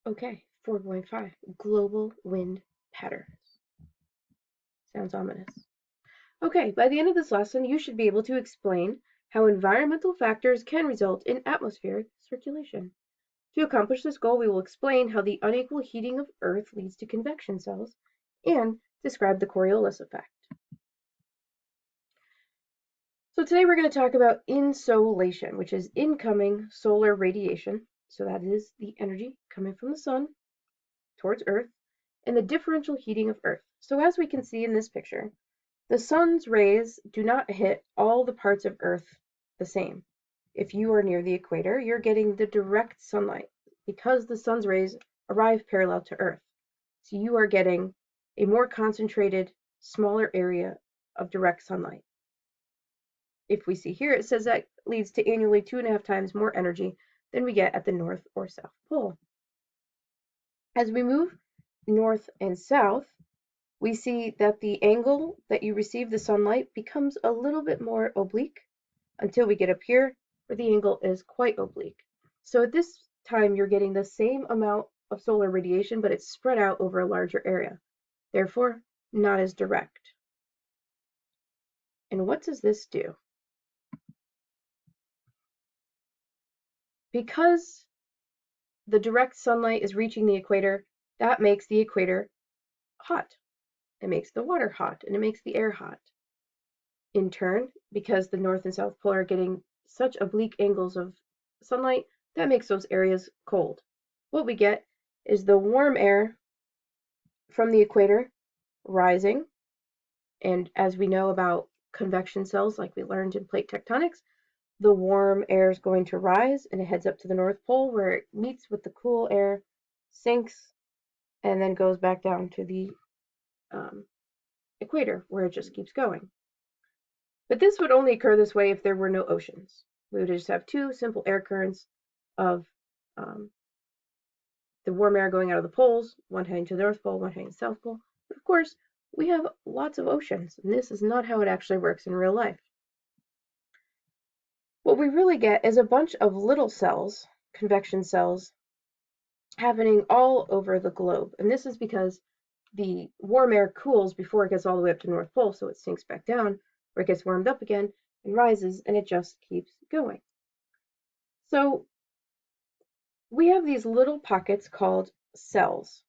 Okay, 4.5. Global wind patterns. Sounds ominous. Okay, by the end of this lesson, you should be able to explain how environmental factors can result in atmospheric circulation. To accomplish this goal, we will explain how the unequal heating of Earth leads to convection cells and describe the Coriolis effect. So today we're going to talk about insolation, which is incoming solar radiation. So that is the energy coming from the sun towards Earth, and the differential heating of Earth. So as we can see in this picture, the sun's rays do not hit all the parts of Earth the same. If you are near the equator, you're getting the direct sunlight because the sun's rays arrive parallel to Earth. So you are getting a more concentrated, smaller area of direct sunlight. If we see here, it says that leads to annually 2.5 times more energy than we get at the North or South Pole. As we move north and south, we see that the angle that you receive the sunlight becomes a little bit more oblique until we get up here where the angle is quite oblique. So at this time, you're getting the same amount of solar radiation, but it's spread out over a larger area. Therefore, not as direct. And what does this do? Because the direct sunlight is reaching the equator, that makes the equator hot. It makes the water hot and it makes the air hot. In turn, because the North and South Pole are getting such oblique angles of sunlight, that makes those areas cold. What we get is the warm air from the equator rising, and as we know about convection cells, like we learned in plate tectonics, the warm air is going to rise and it heads up to the North Pole where it meets with the cool air, sinks, and then goes back down to the equator where it just keeps going. But this would only occur this way if there were no oceans. We would just have two simple air currents of the warm air going out of the poles, one heading to the North Pole, one heading to the South Pole. But of course, we have lots of oceans, and this is not how it actually works in real life. What we really get is a bunch of little cells, convection cells, happening all over the globe. And this is because the warm air cools before it gets all the way up to the North Pole, so it sinks back down, where it gets warmed up again and rises, and it just keeps going. So we have these little pockets called cells.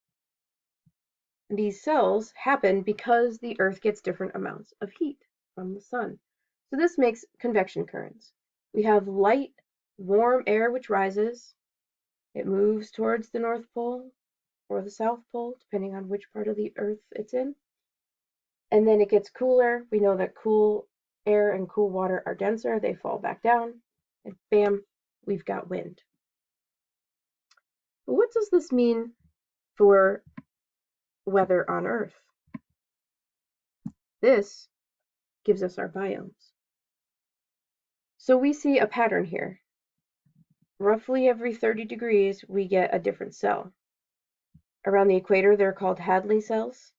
These cells happen because the Earth gets different amounts of heat from the sun. So this makes convection currents. We have light, warm air which rises. It moves towards the North Pole or the South Pole, depending on which part of the Earth it's in. And then it gets cooler. We know that cool air and cool water are denser. They fall back down, and bam, we've got wind. But what does this mean for weather on Earth? This gives us our biomes. So we see a pattern here. Roughly every 30 degrees, we get a different cell. Around the equator, they're called Hadley cells.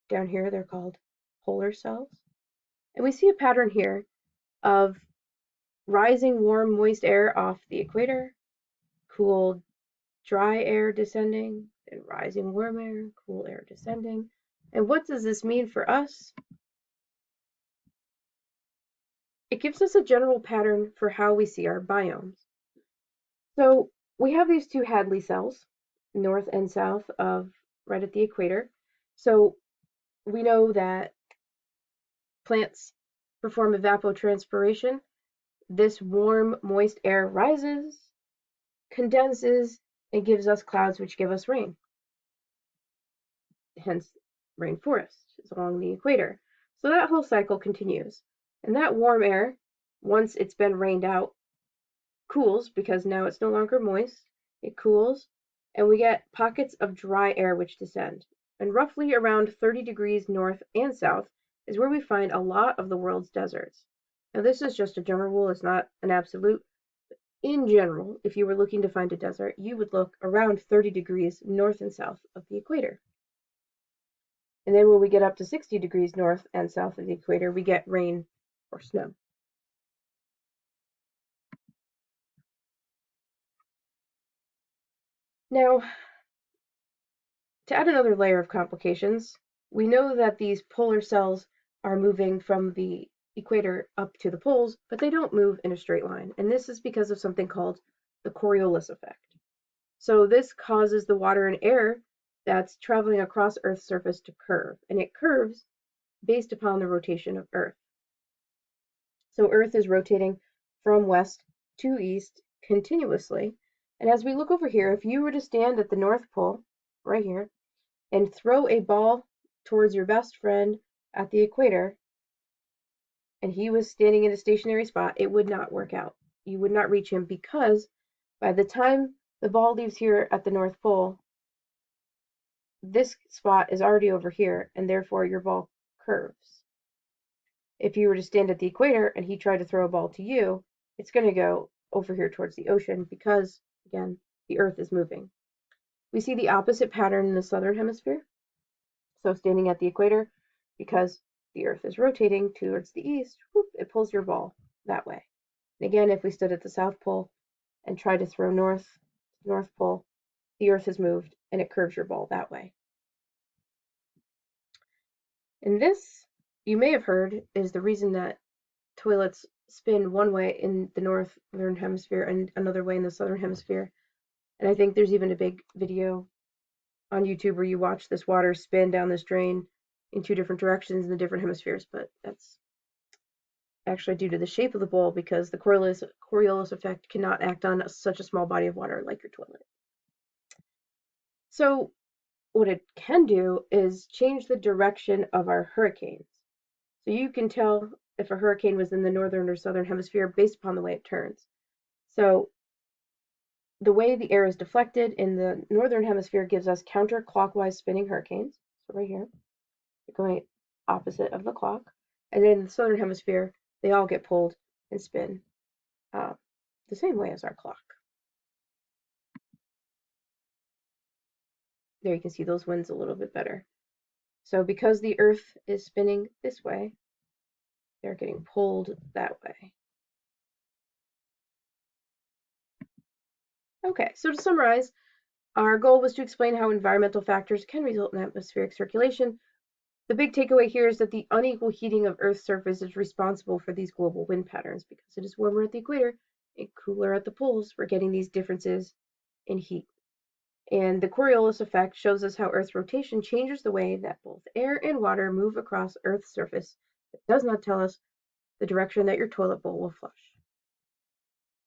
Down here, they're called polar cells. And we see a pattern here of rising warm, moist air off the equator, cool, dry air descending, and rising warm air, cool air descending. And what does this mean for us? It gives us a general pattern for how we see our biomes. So we have these two Hadley cells, north and south of right at the equator. So we know that plants perform evapotranspiration. This warm, moist air rises, condenses, and gives us clouds which give us rain. Hence, rainforests along the equator. So that whole cycle continues. And that warm air, once it's been rained out, cools because now it's no longer moist. It cools, and we get pockets of dry air which descend. And roughly around 30 degrees north and south is where we find a lot of the world's deserts. Now, this is just a general rule, it's not an absolute. In general, if you were looking to find a desert, you would look around 30 degrees north and south of the equator. And then when we get up to 60 degrees north and south of the equator, we get rain or snow. Now, To add another layer of complications, we know that these polar cells are moving from the equator up to the poles, but they don't move in a straight line. And this is because of something called the Coriolis effect. So this causes the water and air that's traveling across Earth's surface to curve, and it curves based upon the rotation of Earth. So Earth is rotating from west to east continuously. And as we look over here, if you were to stand at the North Pole, right here, and throw a ball towards your best friend at the equator, and he was standing in a stationary spot, it would not work out. You would not reach him because by the time the ball leaves here at the North Pole, this spot is already over here, and therefore your ball curves. If you were to stand at the equator and he tried to throw a ball to you, it's going to go over here towards the ocean because, again, the Earth is moving. We see the opposite pattern in the southern hemisphere. So standing at the equator, because the Earth is rotating towards the east, whoop, it pulls your ball that way. And again, if we stood at the South Pole and tried to throw North Pole, the Earth has moved and it curves your ball that way. And this, you may have heard, is the reason that toilets spin one way in the northern hemisphere and another way in the southern hemisphere. And I think there's even a big video on YouTube where you watch this water spin down this drain in two different directions in the different hemispheres, but that's actually due to the shape of the bowl because the Coriolis effect cannot act on such a small body of water like your toilet. So what it can do is change the direction of our hurricanes. So you can tell if a hurricane was in the northern or southern hemisphere based upon the way it turns. So the way the air is deflected in the northern hemisphere gives us counterclockwise spinning hurricanes. So right here, they're going opposite of the clock. And then in the southern hemisphere, they all get pulled and spin the same way as our clock. There you can see those winds a little bit better. So because the Earth is spinning this way, they're getting pulled that way. Okay, so to summarize, our goal was to explain how environmental factors can result in atmospheric circulation. The big takeaway here is that the unequal heating of Earth's surface is responsible for these global wind patterns. Because it is warmer at the equator and cooler at the poles, we're getting these differences in heat. And the Coriolis effect shows us how Earth's rotation changes the way that both air and water move across Earth's surface. It does not tell us the direction that your toilet bowl will flush.